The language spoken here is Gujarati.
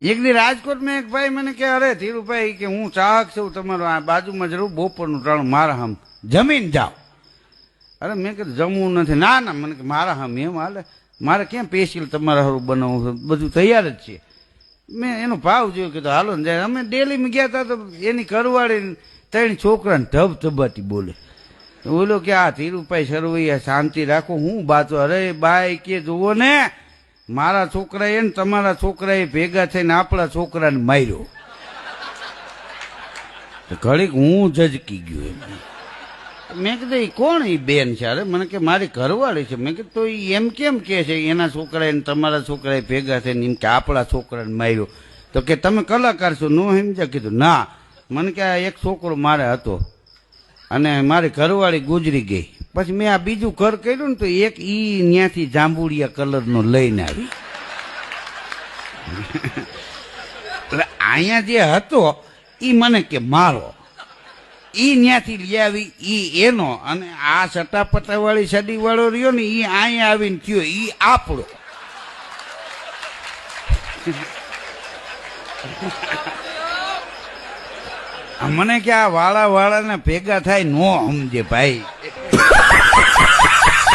એક દી રાજકોટમાં એક ભાઈ મને કે અરે ધીરુભાઈ કે હું ચાહક છું તમારો આ બાજુમાં જ રહું બપોરનું ટાણું મારા હમ જમીન જાઓ. અરે મેં કીધું જમવું નથી. ના ના મને કે મારા હમ એમ હાલે મારે ક્યાં સ્પેશિયલ તમારા હારું બનાવવું બધું તૈયાર જ છે. મેં એનો ભાવ જોયો કીધું હાલો ને જાય. અમે ડેલીમાં ગયા હતા તો એની કરવાળી 3 છોકરાને ધબધબાટી બોલે. બોલો કે આ ધીરુભાઈ સરવૈયા શાંતિ રાખો હું બાતો. અરે બાઈ કે જુઓ ને મારા છોકરાએ ને તમારા છોકરાએ ભેગા થઈને આપણા છોકરાને માર્યો. ઘડીક હું ઝજકી ગયો એમ. મેં કીધું એ કોણ એ બેન છે? અરે મને કે મારી ઘરવાળી છે. મેં કીધું તો એમ કેમ કે છે એના છોકરાએ ને તમારા છોકરાએ ભેગા થઈને એમ કે આપણા છોકરાને માર્યો? તો કે તમે કલાકાર છો નો સમજ્યા? કીધું ના. મને કે આ એક છોકરો મારે હતો અને મારી ઘરવાળી ગુજરી ગઈ. પછી મેં આ બીજું ઘર કર્યું ને તો એક ઈ ત્યાંથી જાંબુડિયા કલરનો લઈને આવી. એટલે અહીંયા જે હતો ઈ મને કે મારો, ઈ ત્યાંથી લઈ આવી ઈ એનો, અને આ સટાપટા વાળી સડી વાળો રહ્યો ને ઈ અહીંયા આવીને થયો ઈ આપણો. મને કે આ વાળા વાળાને ભેગા થાય નો સમજે ભાઈ.